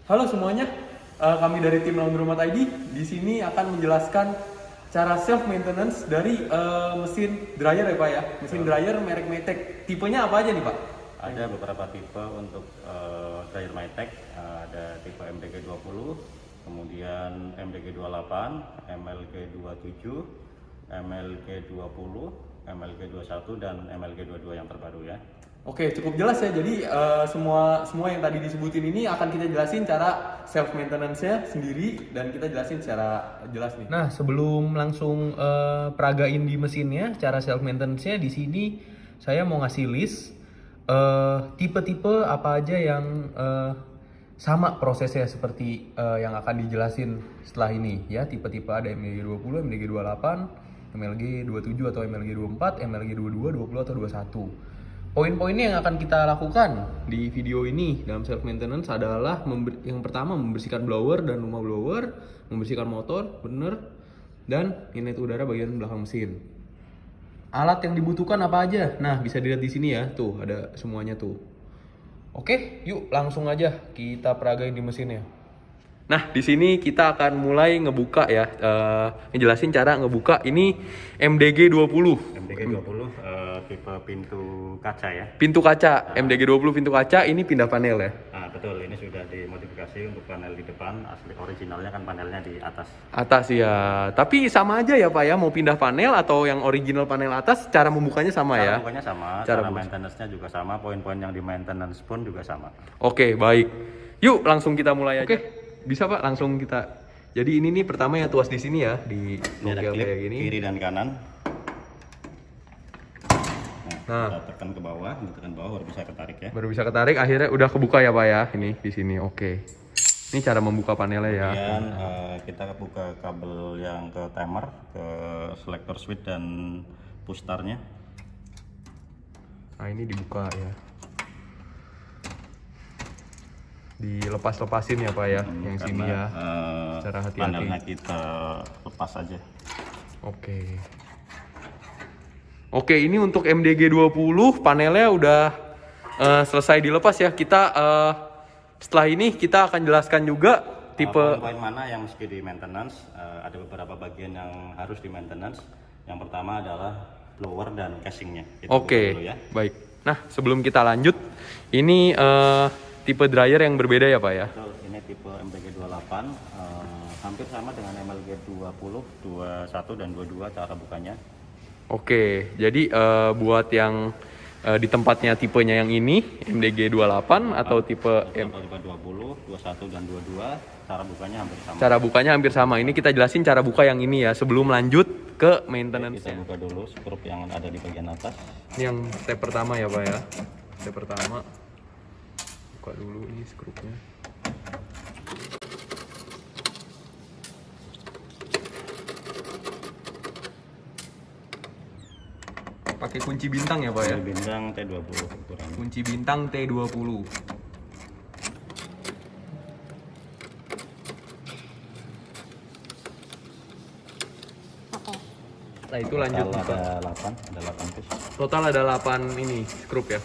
Halo semuanya, kami dari tim Laundry Rumah ID di sini akan menjelaskan cara self maintenance dari mesin dryer ya Pak ya. Mesin dryer merek Maytag. Tipenya apa aja nih Pak? Ada beberapa tipe untuk dryer Maytag, ada tipe MDG20, kemudian MDG28, MLG27, MLG20, MLG21 dan MLG22 yang terbaru ya. Oke, cukup jelas ya. Jadi semua yang tadi disebutin ini akan kita jelasin cara self maintenance-nya sendiri dan kita jelasin secara jelas nih. Nah, sebelum langsung peragain di mesinnya, cara self maintenance-nya di sini saya mau ngasih list tipe-tipe apa aja yang sama prosesnya seperti yang akan dijelasin setelah ini ya. Tipe-tipe ada MLG20, MLG28, MLG27 atau MLG24, MLG22, 20 atau 21. Poin-poinnya yang akan kita lakukan di video ini dalam self maintenance adalah yang pertama membersihkan blower dan rumah blower, membersihkan motor, bener, dan inlet udara bagian belakang mesin. Alat yang dibutuhkan apa aja? Nah, bisa dilihat di sini ya, tuh ada semuanya tuh. Oke, yuk langsung aja kita peragain di mesinnya. Nah, di sini kita akan mulai ngebuka ya, ngejelasin cara ngebuka ini MDG20. MDG20 tipe pintu kaca ya. Pintu kaca, MDG20 pintu kaca ini pindah panel ya. Nah, betul, ini sudah dimodifikasi untuk panel di depan. Asli originalnya kan panelnya di atas. Atas ya. Tapi sama aja ya Pak ya, mau pindah panel atau yang original panel atas, cara membukanya sama ya. Cara bukanya sama, cara maintenance-nya juga sama, poin-poin yang di maintenance pun juga sama. Oke, baik. Yuk langsung kita mulai aja. Oke, bisa Pak langsung kita. Jadi ini nih pertama yang tuas di sini ya, di Ini ada bengkel klip kayak gini. kiri dan kanan. Nah, Kita tekan ke bawah, tekan bawah baru bisa ketarik ya. baru bisa ketarik, akhirnya udah kebuka ya Pak ya, ini di sini. Oke. Ini cara membuka panelnya ya. Kemudian kita buka kabel yang ke timer, ke selector switch dan push-starnya. Nah, ini dibuka ya. Dilepas-lepasin ya Pak ya, yang sini ya. Secara hati-hati. Panelnya kita lepas aja. Oke. Oke, ini untuk MDG20 panelnya udah selesai dilepas ya. Kita setelah ini kita akan jelaskan juga tipe Poin-poin mana yang mesti di maintenance. Ada beberapa bagian yang harus di maintenance. Yang pertama adalah blower dan casingnya. Oke, baik. Nah, sebelum kita lanjut, ini tipe dryer yang berbeda ya Pak ya? Betul, ini tipe MDG28, hampir sama dengan MLG20, 21 dan 22 cara bukanya. Oke, jadi buat yang di tempatnya tipenya yang ini, MDG28 atau tipe Tipe 20, 21 dan 22, cara bukanya hampir sama. cara bukanya hampir sama. Ini kita jelasin cara buka yang ini ya, sebelum lanjut ke maintenance. Kita buka dulu skrup yang ada di bagian atas. Ini yang step pertama ya Pak ya. Step pertama. Buka dulu ini skrupnya. Pakai kunci bintang ya Pak ya. Bintang T20 ukuran. Kunci bintang T20. Nah, itu lanjut Total buka. ada 8 piece. Total ada 8 ini skrup ya.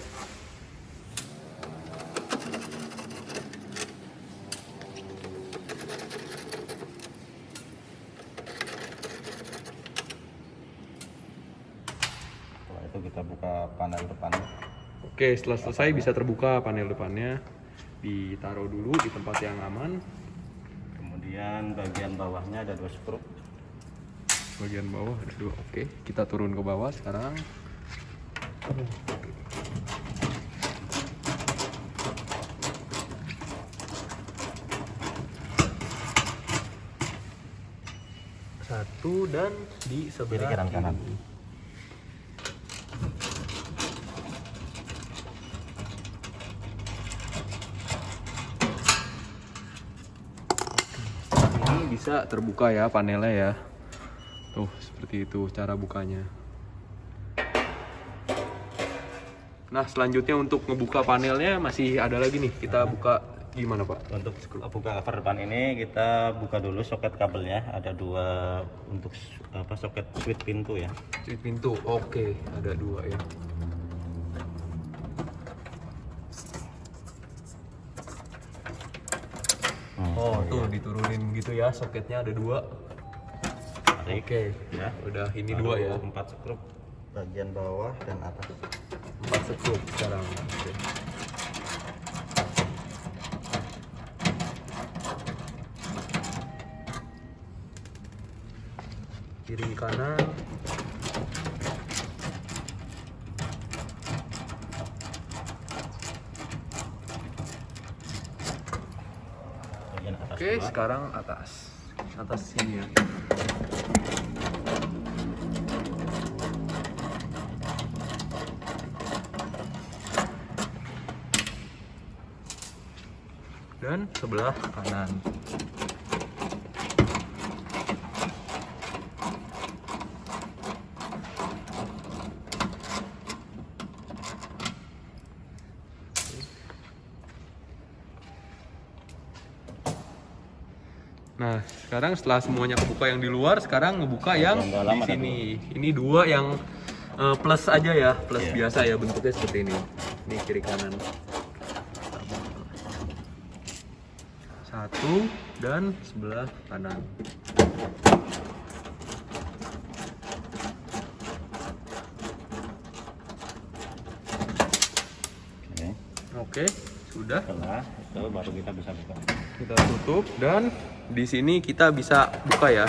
Setelah itu kita buka panel depannya. Oke, setelah selesai bisa terbuka panel depannya. Ditaruh dulu di tempat yang aman. Kemudian bagian bawahnya ada 2 skrup. Bagian bawah ada 2. Oke, kita turun ke bawah sekarang. Satu dan di Kiri sebelah kanan kanan. Ini bisa terbuka ya panelnya ya. Tuh, seperti itu cara bukanya. Nah, selanjutnya untuk ngebuka panelnya masih ada lagi nih. Kita buka gimana Pak? Untuk buka cover depan ini kita buka dulu soket kabelnya. Ada 2 untuk soket switch pintu ya. Switch pintu. Oke, ada 2 ya. Oh, tuh diturunin gitu ya, soketnya ada 2. Tarik. Oke, Ya. udah ini Baru 2 ya. 4 skrup bagian bawah dan atas. 4 skrup sekarang. Oke. Kiri kanan. Bagian atas Oke, dua. sekarang atas. Atas sini ya. Dan sebelah kanan. Nah, sekarang setelah semuanya kebuka yang di luar, sekarang ngebuka yang Yang dalam di ada sini. Ini 2 yang plus aja ya, plus Iya. biasa ya, bentuknya seperti ini. Ini kiri kanan. 1 dan sebelah kanan. Oke. Oke, sudah. Setelah itu baru kita bisa buka. Kita tutup dan di sini kita bisa buka ya.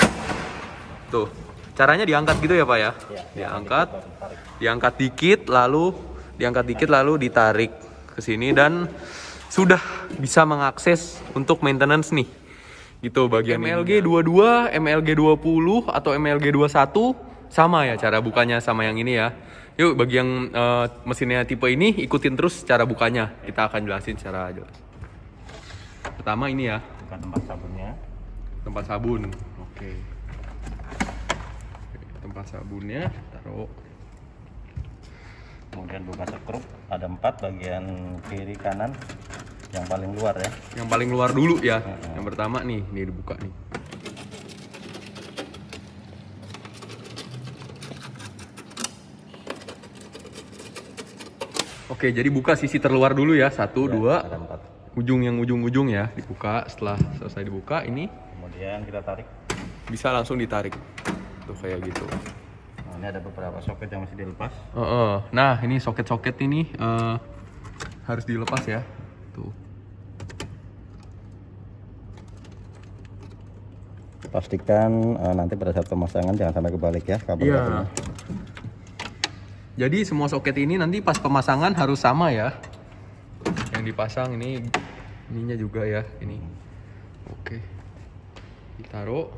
Tuh, caranya diangkat gitu ya Pak ya? Ya, Diangkat, baru tarik. diangkat dikit lalu ditarik ke sini dan sudah bisa mengakses untuk maintenance nih. Gitu bagian MLG 22, MLG 20 atau MLG 21 sama ya cara bukanya sama yang ini ya. Yuk bagi yang mesinnya tipe ini ikutin terus cara bukanya. Kita akan jelasin secara jelas. Pertama ini ya, Buka tempat sabunnya. tempat sabun. Oke. Tempat sabunnya taruh. Kemudian buka skrup, ada 4 bagian kiri kanan yang paling luar ya. Yang paling luar dulu ya. Yang pertama nih, ini dibuka nih. Oke, jadi buka sisi terluar dulu ya. 1, 2. Ada 4. Ujung ya dibuka. Setelah selesai dibuka ini Kemudian kita tarik. bisa langsung ditarik. Tuh kayak gitu. Nah, ini ada beberapa soket yang masih dilepas. Nah, ini soket-soket ini harus dilepas ya. Tuh. Pastikan nanti pada saat pemasangan jangan sampai kebalik ya kabel-kabelnya. Jadi semua soket ini nanti pas pemasangan harus sama ya. Yang dipasang ininya juga ya, ini. Oke. Ditaruh.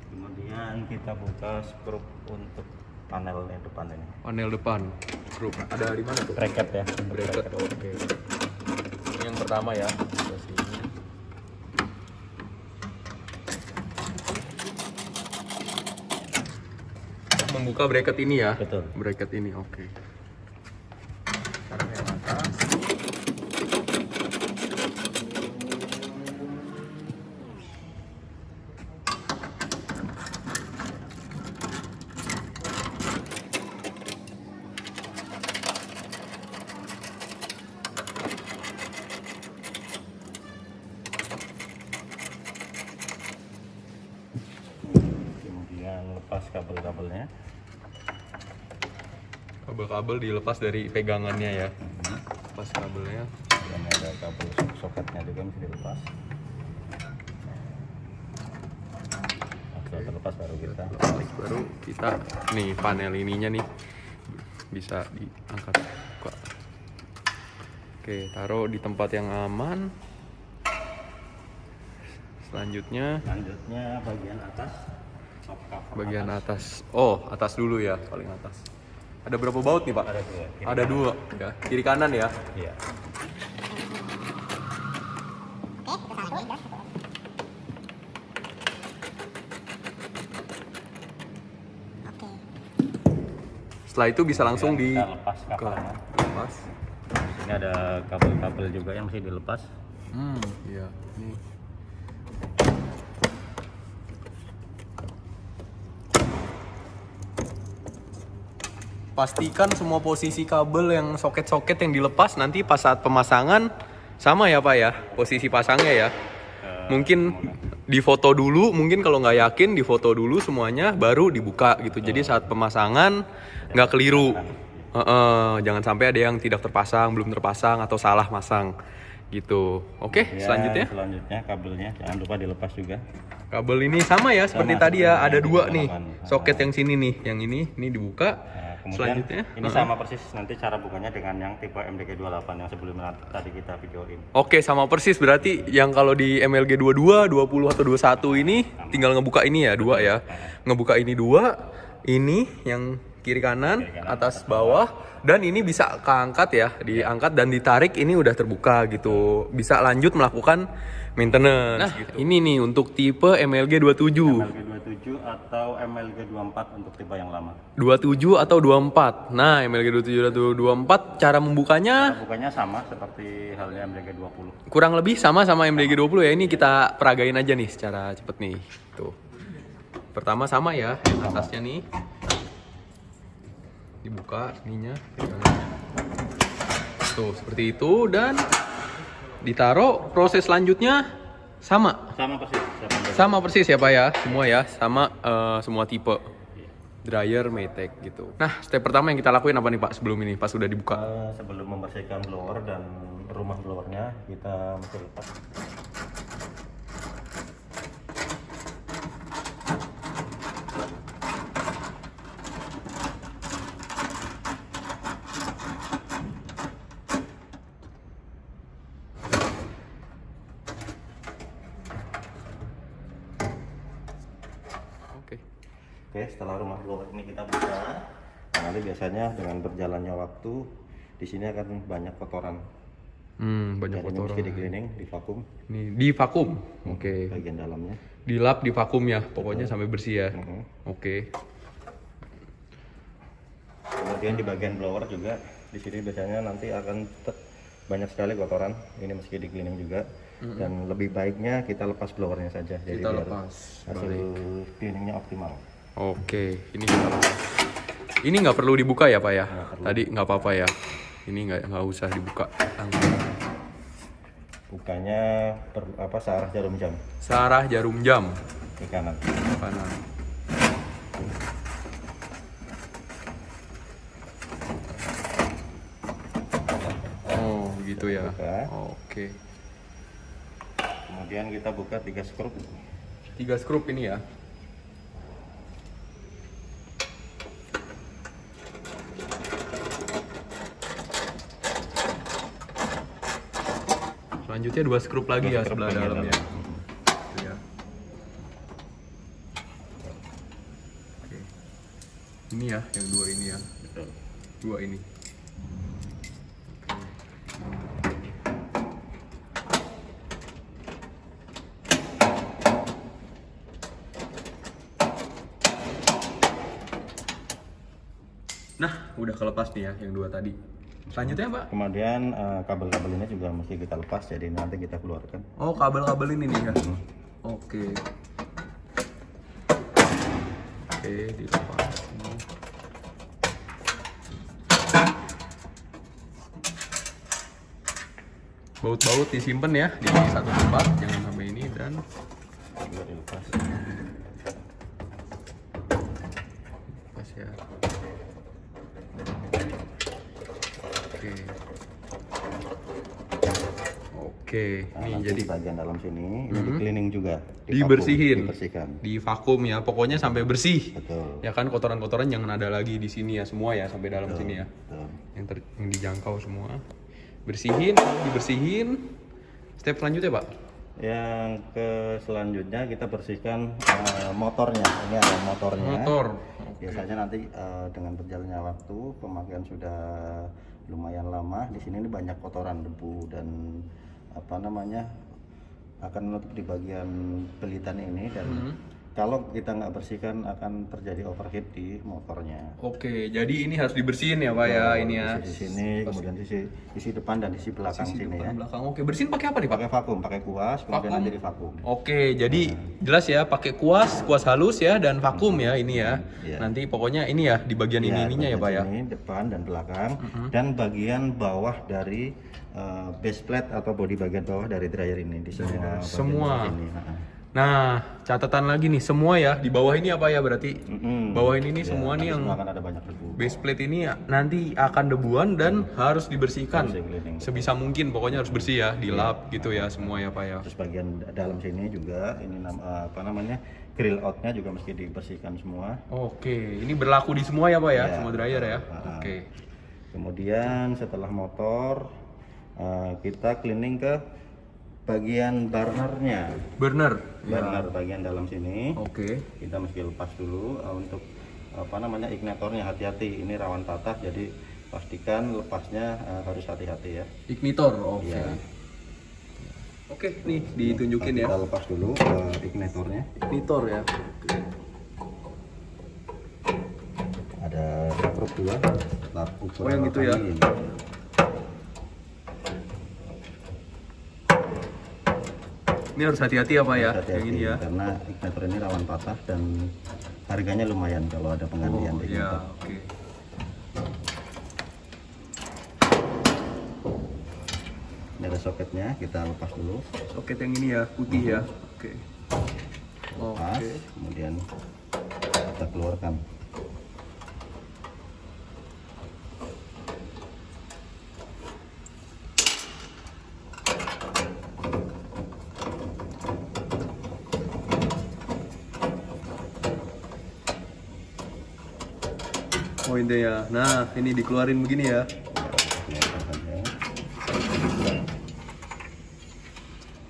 Kemudian kita buka skrup untuk panelnya depan ini. Panel depan. Skrup. Ada di mana tuh? Bracket ya. Bracket. Oke. Ini yang pertama ya. Sebelah sini. Membuka bracket ini ya. Betul. Bracket ini, oke. Sekarang yang atas. Kemudian lepas kabel-kabelnya. Kabel-kabel dilepas dari pegangannya ya. Lepas kabelnya. Dan ada kabel soketnya juga mesti dilepas. Nah, setelah terlepas baru kita Baru kita nih panel ininya nih bisa diangkat buka. Oke, taruh di tempat yang aman. Selanjutnya bagian atas. Top cover bagian atas. Oh, atas dulu ya, paling atas. Ada berapa baut nih, Pak? Ada 2. Ada 2 ya. Kiri kanan ya. Iya. Setelah itu bisa langsung di Kita lepas kabelnya. lepas. Ini ada kabel-kabel juga yang mesti dilepas. Iya. Ini pastikan semua posisi kabel yang soket-soket yang dilepas nanti pas saat pemasangan sama ya Pak ya, posisi pasangnya ya. Mungkin difoto dulu, mungkin kalau nggak yakin difoto dulu semuanya baru dibuka gitu. Jadi saat pemasangan nggak keliru. Jangan sampai ada yang tidak terpasang, belum terpasang atau salah masang gitu. Oke, selanjutnya kabelnya jangan lupa dilepas juga. kabel ini sama ya seperti tadi ya, ada dua nih 8. soket yang sini nih, yang ini dibuka. Kemudian Selanjutnya ini sama persis nanti cara bukanya dengan yang tipe MDG28 yang sebelumnya tadi kita videoin. Oke, sama persis berarti yang kalau di MLG 22, 20 atau 21 ini tinggal ngebuka ini ya, dua ya. Ngebuka ini dua, ini yang kiri kanan, atas bawah, dan ini bisa keangkat ya, diangkat dan ditarik, ini udah terbuka gitu. Bisa lanjut melakukan maintenance. Nah, gitu. Ini nih untuk tipe MLG 27. MLG 27 atau MLG 24 untuk tipe yang lama. 27 atau 24. Nah, MLG 27 atau 24 cara membukanya Bukanya sama seperti halnya MLG 20. kurang lebih sama MLG 20 ya. Ini kita peragain aja nih secara cepet nih. Tuh. Pertama sama ya, yang atasnya nih. Dibuka ininya. Tuh, seperti itu dan ditaruh. Proses selanjutnya sama persis ya Pak ya, semua ya, sama semua tipe dryer Maytag gitu. Nah, step pertama yang kita lakuin apa nih Pak sebelum ini, pas sudah dibuka? Sebelum membersihkan blower dan rumah blowernya, kita mesti lepas. Oke, setelah rumah blower ini kita buka, nanti biasanya dengan berjalannya waktu di sini akan banyak kotoran. Banyak jadi kotoran. mesti di cleaning, di vakum. Nih, di vakum. Oke. Bagian dalamnya. Dilap, di vakum ya, pokoknya sampai bersih ya. Oke. Kemudian di bagian blower juga, di sini biasanya nanti akan banyak sekali kotoran. Ini mesti di cleaning juga. Dan lebih baiknya kita lepas blowernya saja. Jadi Kita biar lepas. hasil cleaningnya optimal. Oke, ini kita lepas. Ini nggak perlu dibuka ya Pak ya? Tadi nggak apa-apa ya? Ini nggak usah dibuka. Bukanya searah jarum jam. Searah jarum jam. Ke kanan. Kanan. Oh, gitu ya. Buka. Oke. Kemudian kita buka 3 skrup. 3 skrup ini ya. Selanjutnya 2 skrup lagi ya sebelah dalamnya. Ya. Oke. Ini ya, yang 2 ini ya. Betul. 2 ini. Nah, udah kelepas nih ya yang 2 tadi. Selanjutnya Pak? Kemudian kabel-kabel ini juga mesti kita lepas, jadi nanti kita keluarkan. Oh, kabel-kabel ini nih ya. Oke. Oke, dilepas. Baut-baut disimpan ya di satu tempat, jangan sampai ini dan Juga dilepas. lepas ya. Oke. Oke, Nah, ini nanti jadi di bagian dalam sini ini di cleaning juga, dibersihin, dibersihkan. di vakum ya, pokoknya sampai bersih. Betul. Ya kan, kotoran-kotoran jangan ada lagi di sini ya, semua ya sampai dalam Betul, sini ya. betul. Yang dijangkau semua. Bersihin, dibersihin. Step selanjutnya, Pak. Yang ke selanjutnya kita bersihkan motornya. Ini ada motornya. Motor. Biasanya nanti dengan berjalannya waktu, pemakaian sudah lumayan lama. Di sini ini banyak kotoran, debu dan akan menutup di bagian pelitan ini dan Kalau kita nggak bersihkan akan terjadi overheat di motornya. Oke, jadi ini harus dibersihin ya Pak ya, ini ya. Di sini, kemudian sisi depan dan sisi belakang Sisi sini depan, ya. belakang. Oke, bersihin pakai apa nih Pak? Pakai vakum, pakai kuas, kemudian Vakum. nanti di vakum. Oke, jadi jelas ya pakai kuas halus ya dan vakum ya ini ya. Iya. Nanti pokoknya ini ya di bagian ininya ya Pak ya. Ini depan dan belakang dan bagian bawah dari base plate atau bodi bagian bawah dari dryer ini di semua. bagian semua. bawah ini. Nah, catatan lagi nih semua ya di bawah ini apa ya berarti? Bawah ini nih Ya, semua nih nanti yang semua akan ada banyak debu. base plate ini nanti akan debuan dan harus dibersihkan Harus di-cleaning. sebisa mungkin, pokoknya harus bersih ya, dilap gitu ya semua ya Pak ya. Terus bagian dalam sini juga ini apa namanya grill outnya juga mesti dibersihkan semua. Oke, ini berlaku di semua ya Pak ya, Ya, semua dryer ya. betul. Oke. Kemudian setelah motor kita cleaning ke bagian burnernya. Burner. Burner bagian dalam sini. Oke. Kita mesti lepas dulu untuk apa namanya ignitornya, hati-hati ini rawan patah jadi pastikan lepasnya harus hati-hati ya. Ignitor. Oke. Iya. Oke, nih ditunjukin ya. Kita lepas dulu ignitornya. Ignitor ya. Oke. Ada skrup dua, lampu Oh, yang itu ya. angin. Ini harus hati-hati ya Pak ya, Hati-hati, yang ini ya. karena ignitor ini rawan patah dan harganya lumayan kalau ada penggantian Oh ignitor. iya, oke. Ini ada soketnya, kita lepas dulu. Soket yang ini ya, putih ya. Oke. Lepas, Oke. kemudian kita keluarkan. Oh ini ya. Nah, ini dikeluarin begini ya. Keluarkan saja.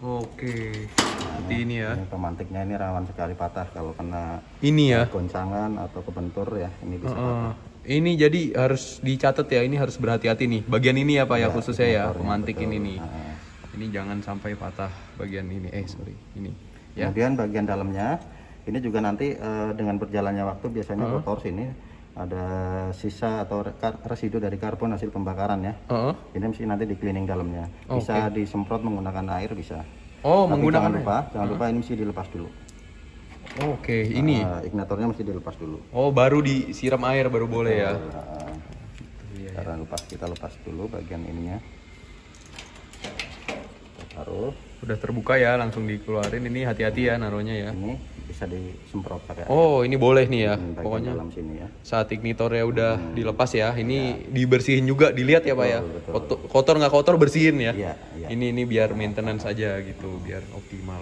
Oke. Seperti ini ya. Ini pemantiknya ini rawan sekali patah kalau kena Ini ya. goncangan atau kebentur ya, ini bisa patah. Ini jadi harus dicatat ya, ini harus berhati-hati nih. Bagian ini ya Pak ya, khususnya ya, motornya, pemantik betul. ini nih. Ini jangan sampai patah bagian ini. Sorry, ini. Ya. Kemudian bagian dalamnya ini juga nanti dengan berjalannya waktu biasanya motor sini ada sisa atau residu dari karbon hasil pembakaran ya. Ini mesti nanti di cleaning dalamnya. Bisa disemprot menggunakan air bisa. Oh, Tapi menggunakan jangan lupa ini mesti dilepas dulu. Oke, ini. Ignitornya mesti dilepas dulu. Oh, baru disiram air baru boleh ya. Karena kita lepas dulu bagian ininya. Taruh. Udah terbuka ya, langsung dikeluarin. Ini hati-hati ya naruhnya ya. Ini bisa disemprot pakai Oh, ini boleh nih ya. bagian Pokoknya dalam sini ya. saat ignitornya udah dilepas ya, ini dibersihin juga, dilihat ya Pak ya. Kotor nggak kotor bersihin ya. Iya, iya. Ini biar maintenance aja gitu, biar optimal.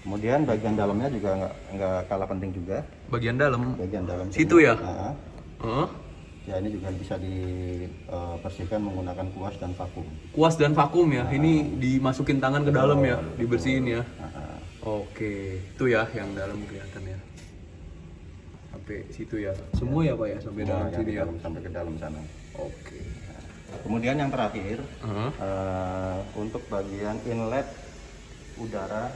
Kemudian bagian dalamnya juga nggak kalah penting juga. Bagian dalam. Bagian dalam Situ sini. ya? Nah, Heeh. ya ini juga bisa dibersihkan menggunakan kuas dan vakum. Kuas dan vakum ya. Ini dimasukin tangan ke dalam ya, dibersihin ya. Nah, Oke, itu ya yang dalam kelihatan ya. Sampai situ ya. Semua ya Pak ya, sampai dalam yang sini di ya. dalam, sampai ke dalam sana. Oke. Kemudian yang terakhir Heeh. untuk bagian inlet udara.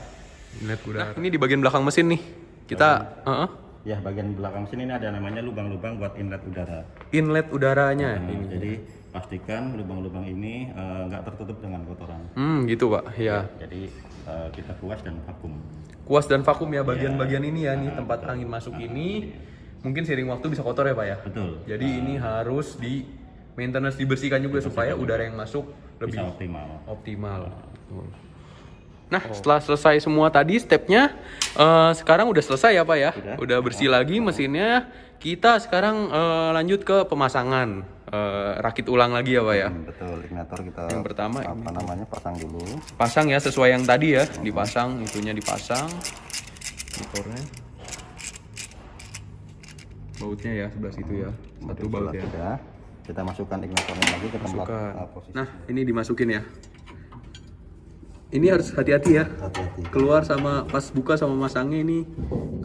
Inlet udara. Nah, ini di bagian belakang mesin nih. Kita heeh. Ya bagian belakang sini ini ada namanya lubang-lubang buat inlet udara. Inlet udaranya ini. Jadi pastikan lubang-lubang ini nggak tertutup dengan kotoran. Gitu Pak. Ya. Jadi kita kuas dan vakum. Kuas dan vakum ya bagian-bagian ini ya nih tempat angin masuk ini. Mungkin seiring waktu bisa kotor ya Pak ya. Betul. Jadi ini harus di maintenance, dibersihkan juga supaya udara yang masuk lebih Bisa optimal. optimal. Betul. Nah, setelah selesai semua tadi stepnya, sekarang udah selesai ya Pak ya. Udah bersih lagi mesinnya. Kita sekarang lanjut ke pemasangan, rakit ulang lagi ya Pak ya. Betul, ignitor kita Yang pertama apa namanya pasang dulu. Pasang ya sesuai yang tadi ya, dipasang, itunya dipasang. Motornya. Bautnya ya sebelah situ ya. Satu baut ya. Sudah. Kita masukkan ignitornya lagi ke tempat Masukkan. posisi. Nah, ini dimasukin ya. Ini harus hati-hati ya. Hati-hati. Keluar sama pas buka sama masangnya ini,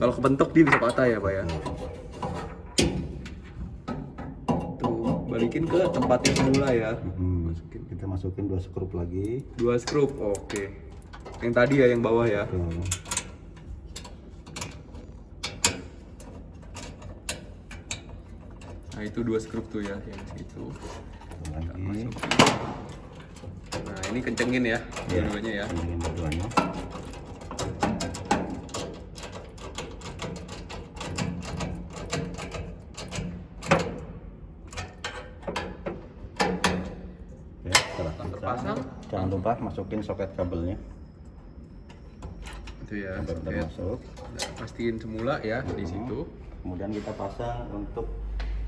kalau kebentok dia bisa patah ya Pak ya. Tuh, balikin ke tempatnya semula ya. Masukin Kita masukin 2 skrup lagi. 2 skrup. Oke. Yang tadi ya, yang bawah ya. Tuh. Nah itu 2 skrup tuh ya, yang situ. Lagi. Nah ini kencengin ya, dua-duanya ya. Kencengin dua-duanya. Oke, setelah Terpasang. jangan lupa masukin soket kabelnya. Itu ya, Kabel soket. termasuk. Nah, pastiin semula ya di situ. Kemudian kita pasang untuk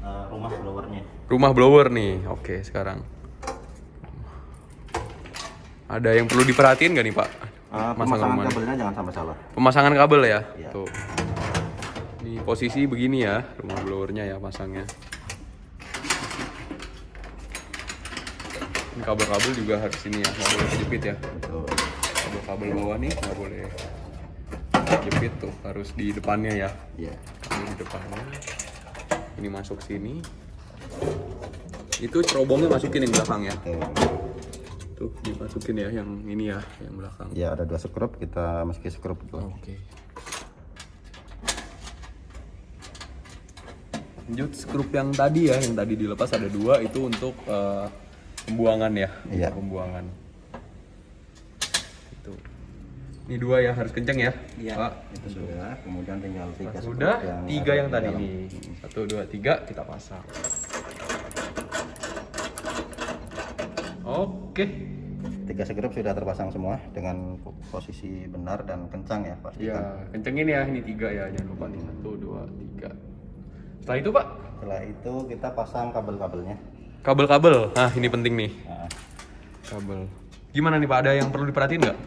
rumah blowernya. Rumah blower nih, oke sekarang. Ada yang perlu diperhatiin nggak nih Pak? Pemasangan rumah. kabelnya jangan sampai salah. Pemasangan kabel ya? Iya. Tuh. Ini posisi begini ya, rumah blowernya ya pasangnya. Ini kabel-kabel juga harus ini ya, nggak boleh jepit ya. Betul. Kabel bawah nih nggak boleh jepit tuh, harus di depannya ya. Iya. Ini di depannya. Ini masuk sini. Itu cerobongnya masukin yang belakang ya. Betul. Tuh dimasukin ya, yang ini ya, yang belakang. Ya ada 2 skrup, kita masukin skrup itu. Oke. Lanjut skrup yang tadi ya, yang tadi dilepas ada 2 itu untuk pembuangan ya. Iya. Pembuangan. Itu. Ini 2 ya, harus kenceng ya. Iya. Pak. Itu sudah. Kemudian tinggal 3 skrup. Sudah, 3 yang ada tadi di dalam. nih. 1, 2, 3 kita pasang. Oke. 3 skrup sudah terpasang semua dengan posisi benar dan kencang ya Ya, pastikan. kencengin ya, ini 3 ya, jangan lupa nih. 1, 2, 3. Setelah itu Pak, Setelah itu kita pasang kabel-kabelnya. kabel-kabel. Nah, ini penting nih. Nah, Kabel. Gimana nih Pak, ada yang perlu diperhatiin nggak?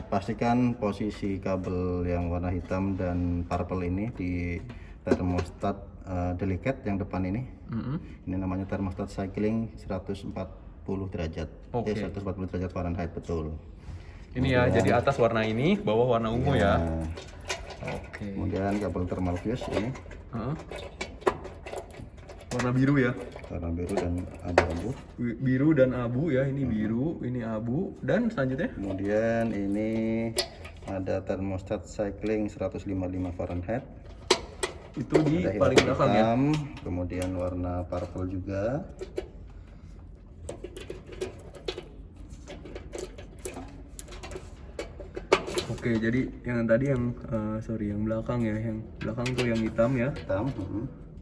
pastikan posisi kabel yang warna hitam dan purple ini di termostat delicate yang depan ini. Ini namanya termostat cycling 140 derajat. Oke. 140 derajat Fahrenheit betul. Ini ya, jadi atas warna ini, bawah warna ungu ya. Nah, Oke. kemudian kabel thermal fuse ini Hah? Warna biru ya. warna biru dan abu-abu. Biru dan abu ya, ini biru, ini abu, dan selanjutnya Kemudian ini ada termostat cycling 155 Fahrenheit. itu di Ada paling hitam, belakang ya. kemudian warna purple juga. Oke, jadi yang tadi yang yang belakang ya, yang belakang tuh yang hitam ya. Hitam,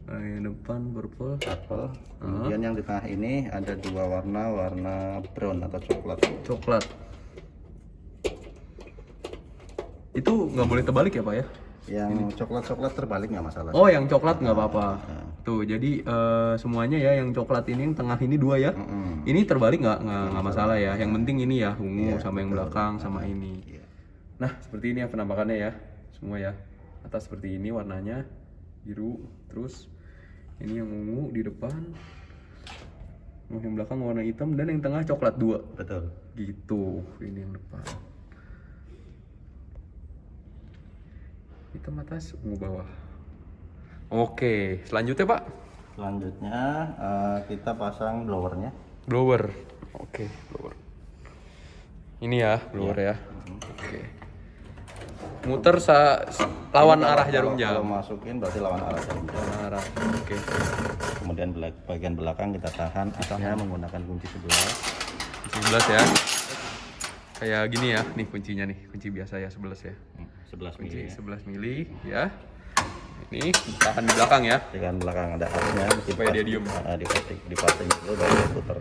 Nah, yang depan purple. purple. Kemudian yang di tengah ini ada 2 warna brown atau coklat. Coklat. Itu nggak boleh terbalik ya Pak ya? Yang coklat terbalik nggak masalah. Oh, yang coklat nggak apa-apa. Tuh, jadi semuanya ya, yang coklat ini, yang tengah ini 2 ya. Ini terbalik nggak masalah ya. Yang penting ini ya, ungu sama yang belakang sama ini. Iya. Nah, seperti ini ya penampakannya ya, semua ya. Atas seperti ini warnanya biru, terus ini yang ungu di depan, yang belakang warna hitam, dan yang tengah coklat 2. Betul. Gitu, ini yang depan. Hitam atas, ungu bawah. Oke, selanjutnya Pak. Selanjutnya kita pasang blowernya. Blower. Oke, blower. Ini ya, blower ya. Oke. Muter lawan Ini arah kalau- jarum Kalau jam. masukin berarti lawan arah jarum jam. Lawan arah. Oke. Kemudian bagian belakang kita tahan asnya menggunakan kunci 11. 11 ya. Kayak gini ya, nih kuncinya nih, kunci biasa ya 11 ya. 11 Kunci mili. 11 mili ya. Ini tahan di belakang ya. Dengan belakang ada asnya. Supaya dia diem. Dipating dulu baru diputar.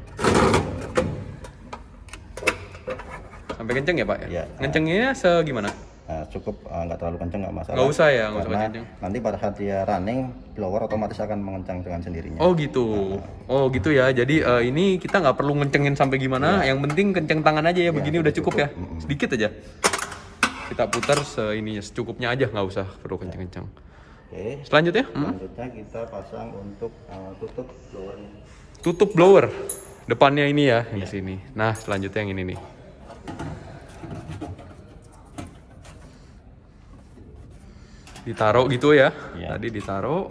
Sampai kenceng ya Pak ya? Iya. Ngencengnya segimana? Nah, cukup nggak terlalu kenceng nggak masalah. Nggak usah ya, nggak usah Karena kenceng. nanti pada saat dia running, blower otomatis akan mengencang dengan sendirinya. Oh gitu. Oh gitu ya. Jadi ini kita nggak perlu ngencengin sampai gimana. Yang penting kenceng tangan aja ya. Begini udah cukup ya. Sedikit aja. Kita putar seininya, secukupnya aja, nggak usah perlu kenceng-kenceng. Oke. Selanjutnya, Selanjutnya kita pasang untuk tutup blowernya. tutup blower. Depannya ini ya, yang di sini. Nah, selanjutnya yang ini nih. Ditaruh gitu ya. Iya. Tadi ditaruh.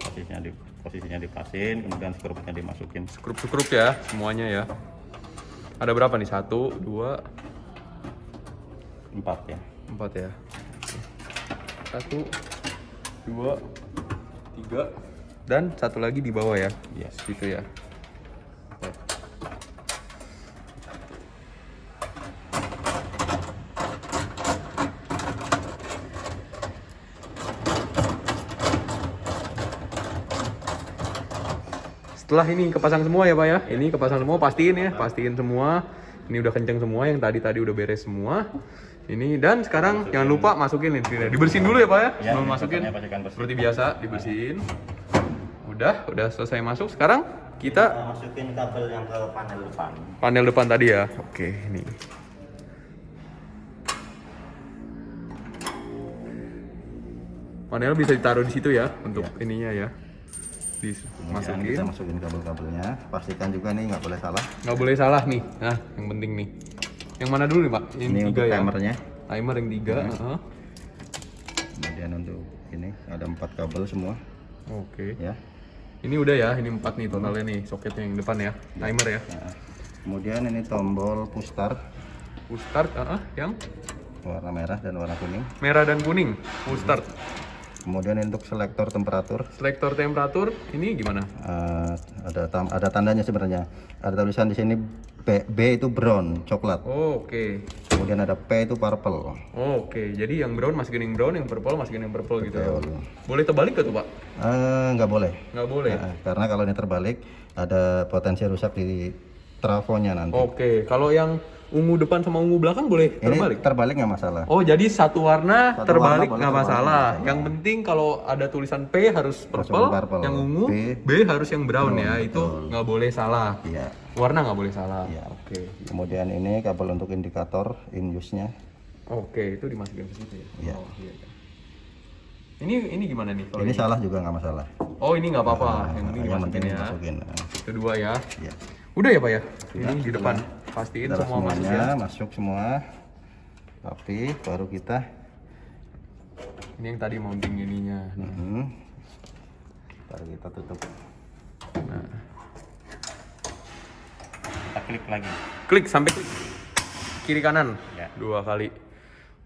Posisinya dipasin, kemudian skrupnya dimasukin. Skrup-skrup ya, semuanya ya. Ada berapa nih? 1, 2, 4 ya. 4 ya. 1, 2, 3, dan satu lagi di bawah ya. Yes. Gitu ya. Setelah ini kepasang semua ya Pak ya. Ini kepasang semua, pastiin ya, pastiin semua. Ini udah kenceng semua, yang tadi udah beres semua. Ini dan sekarang jangan lupa masukin ini. Dibersihin dulu ya Pak ya. Ya, Sebelum masukin. bersih. Seperti biasa dibersihin. Udah selesai masuk. Sekarang kita masukin kabel yang ke panel depan. Panel depan tadi ya. Oke, ini. Panel bisa ditaruh di situ ya untuk ininya ya. Kemudian kita Dimasukin. masukin kabel-kabelnya. Pastikan juga nih nggak boleh salah. Nggak boleh salah nih. Nah, yang penting nih. Yang mana dulu nih Pak? Ini untuk ya. timernya. Timer yang 3. Kemudian untuk ini ada 4 kabel semua. Oke. Ya. Ini udah ya. Ini 4 nih totalnya nih. Soketnya yang depan ya. Timer ya. Nah, kemudian ini tombol push start Push start. Yang warna merah dan warna kuning. merah dan kuning. Push start. Kemudian untuk selektor temperatur Selektor temperatur. Ini gimana? ada tandanya sebenarnya. Ada tulisan di sini B itu brown, coklat. Oke. Kemudian ada P itu purple. Oke, jadi yang brown masukin yang brown, yang purple masukin yang purple gitu ya. Betul. Boleh terbalik gak tuh Pak? Nggak boleh. Nggak boleh. Nah, karena kalau ini terbalik ada potensi rusak di trafonya nanti. Oke, kalau yang ungu depan sama ungu belakang boleh Ini terbalik? terbalik nggak masalah. Oh, jadi satu warna Satu terbalik warna boleh nggak terbalik, masalah. nggak Yang penting kalau ada tulisan P harus purple, purple. yang ungu B harus yang brown ya. Itu nggak boleh salah. Iya. Warna nggak boleh salah. Iya. Oke. Kemudian ini kabel untuk indikator in use-nya. Oke, itu dimasukin ke situ ya. Iya. Oh, iya. Ini gimana nih? Kalau Ini salah juga nggak masalah. Oh, ini nggak apa-apa. Yang penting Yang dimasukin penting ya. masukin. Kedua ya. Iya. Udah ya Pak ya? Iya, Ini di depan. Pastiin Taruh semua masuk semuanya, ya. masuk semua. Tapi baru kita Ini yang tadi mounting ininya. baru kita tutup. Nah. Kita klik lagi. Klik sampai klik. Kiri kanan. Ya. 2 kali.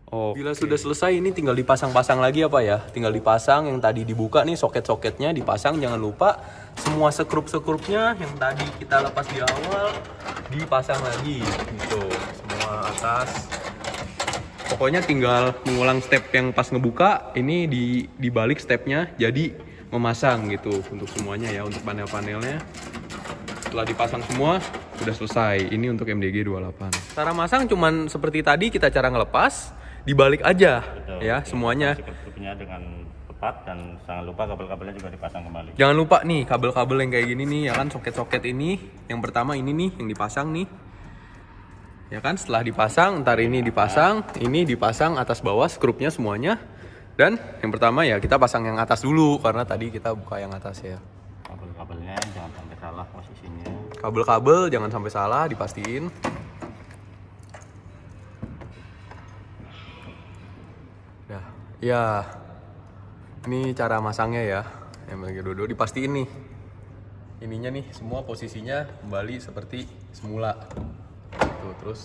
Oh, bila sudah selesai ini tinggal dipasang-pasang lagi apa ya? Tinggal dipasang yang tadi dibuka nih soket-soketnya dipasang, jangan lupa semua sekrup-sekrupnya yang tadi kita lepas di awal dipasang lagi gitu. Semua atas. Pokoknya tinggal mengulang step yang pas ngebuka, ini dibalik stepnya jadi memasang gitu untuk semuanya ya, untuk panel-panelnya. Setelah dipasang semua sudah selesai. Ini untuk MDG 28. Cara masang cuman seperti tadi, kita cara ngelepas, dibalik aja. Betul. Ya, semuanya. Sekrup-sekrupnya dengan tepat dan jangan lupa kabel-kabelnya juga dipasang kembali. Jangan lupa nih kabel-kabel yang kayak gini nih ya kan, soket-soket ini. Yang pertama ini nih yang dipasang nih. Ya kan, setelah dipasang, ntar ini dipasang atas bawah skrupnya semuanya. Dan yang pertama ya kita pasang yang atas dulu karena tadi kita buka yang atas ya. Kabel-kabelnya jangan sampai salah posisinya. Kabel-kabel jangan sampai salah, dipastiin. Dah, ya. Ini cara masangnya ya. Yang dua dipastiin nih. Ininya nih semua posisinya kembali seperti semula. Tuh, terus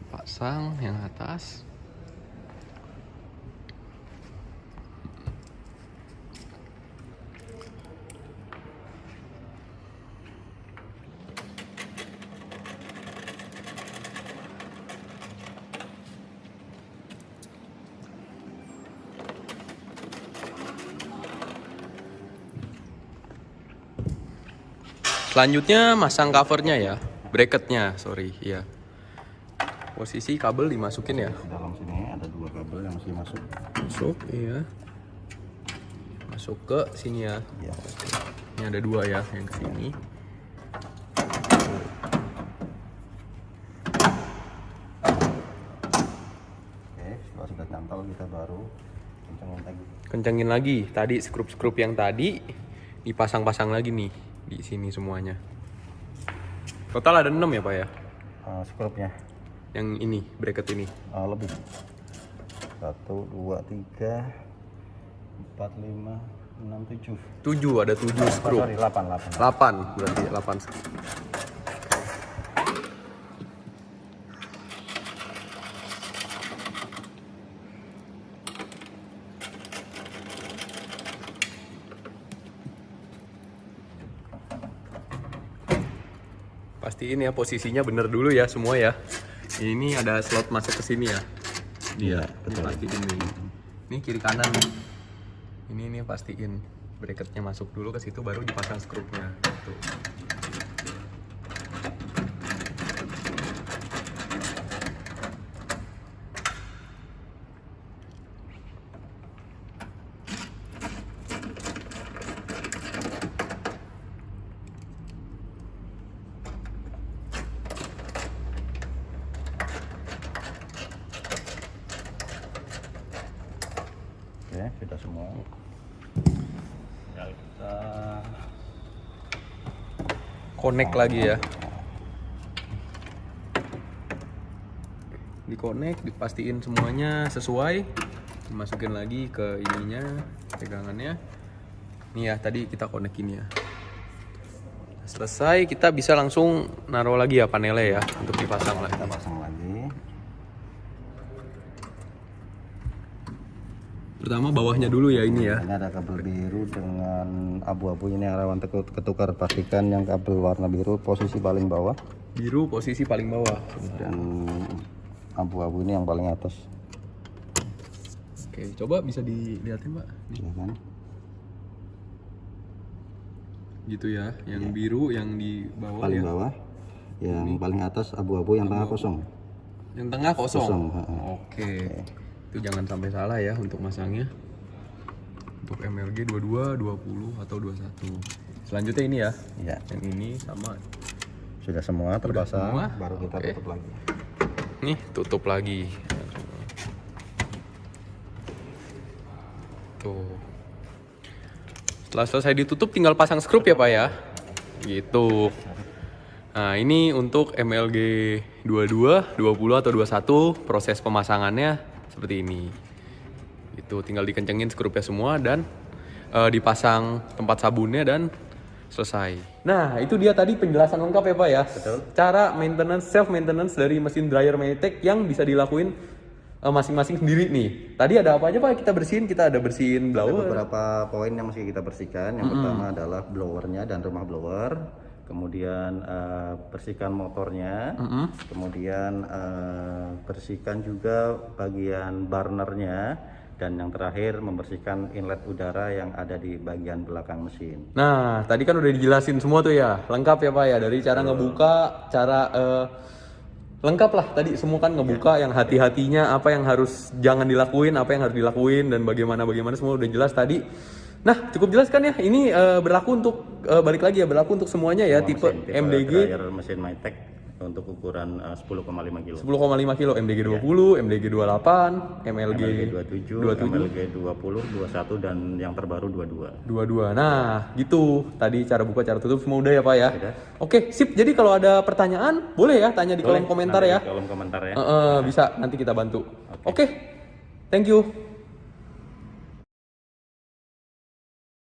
pasang yang atas. Selanjutnya masang covernya ya, bracketnya, sorry, ya. Posisi kabel dimasukin ya. Dalam sini ada 2 kabel yang mesti masuk. Masuk, iya. Masuk ke sini ya. Ya. Ini ada 2 ya, yang ke sini. Oke, setelah sudah cantol kita baru kencengin lagi. Kencengin lagi. Tadi skrup-skrup yang tadi dipasang-pasang lagi nih di sini semuanya. Total ada 6 ya, Pak ya? Skrupnya Yang ini, bracket ini. lebih 1, 2, 3, 4, 5, 6, 7. 7, ada 7 skrup. Sorry, 8 8, berarti 8 skrup. Pastiin ya posisinya bener dulu ya semua ya. Ini ada slot masuk ke sini ya. Iya, Ini betul. pastiin nih. Ini kiri kanan nih. Ini pastiin bracketnya masuk dulu ke situ baru dipasang skrupnya. Tuh. Oke, sudah semua. Tinggal kita Connect lagi ya. Di connect, dipastiin semuanya sesuai. Dimasukin lagi ke ininya, pegangannya. Nih ya, tadi kita connect ini ya. Selesai, kita bisa langsung naruh lagi ya panelnya ya untuk dipasang lagi. kita pasang lagi. Pertama bawahnya dulu ya ini ya. Ini ada kabel biru dengan abu-abu ini yang rawan ketukar. Pastikan yang kabel warna biru posisi paling bawah Biru posisi paling bawah. dan abu-abu ini yang paling atas. Oke, coba bisa dilihatin Pak. Nih, Ya kan? gitu ya. Yang biru yang di bawah Paling ya. bawah, yang paling atas abu-abu, yang tengah kosong. Yang tengah kosong. Kosong, ha-ha. Oke. Itu jangan sampai salah ya untuk masangnya. Untuk MLG 22, 20 atau 21. Selanjutnya ini ya. Ya, Yang ini sama. sudah semua terpasang. semua? Baru kita Oke. tutup lagi. Nih, tutup lagi. Tuh. Setelah selesai ditutup tinggal pasang skrup ya Pak ya. Gitu. Nah, ini untuk MLG 22, 20 atau 21 proses pemasangannya seperti ini. Itu tinggal dikencengin skrupnya semua dan dipasang tempat sabunnya dan selesai. Nah, itu dia tadi penjelasan lengkap ya Pak ya. Betul. Cara maintenance, self maintenance dari mesin dryer Maytech yang bisa dilakuin masing-masing sendiri nih. Tadi ada apa aja Pak? Kita bersihin, kita ada bersihin Ada blower. beberapa poin yang mesti kita bersihkan. Yang pertama adalah blowernya dan rumah blower. Kemudian bersihkan motornya. Kemudian bersihkan juga bagian burnernya. Dan yang terakhir membersihkan inlet udara yang ada di bagian belakang mesin. Nah, tadi kan udah dijelasin semua tuh ya, lengkap ya Pak ya, dari cara ngebuka, cara lengkap lah tadi semua kan ngebuka, yang hati-hatinya, apa yang harus jangan dilakuin, apa yang harus dilakuin, dan bagaimana semua udah jelas tadi. Nah, cukup jelas kan ya, ini berlaku untuk, balik lagi ya, berlaku untuk semuanya ya, Semua tipe mesin, MDG dryer mesin Maytech untuk ukuran 10,5 kg. 10,5 kilo, MDG 20, MDG 28, MLG 27, 27, MLG 20, 21 dan yang terbaru 22. 22. Nah, gitu. Tadi cara buka, cara tutup semua udah ya Pak ya. Udah. Oke, sip. Jadi kalau ada pertanyaan, boleh ya tanya di kolom komentar Nanti ya. di kolom komentar ya. Bisa, nanti kita bantu. Oke. Thank you.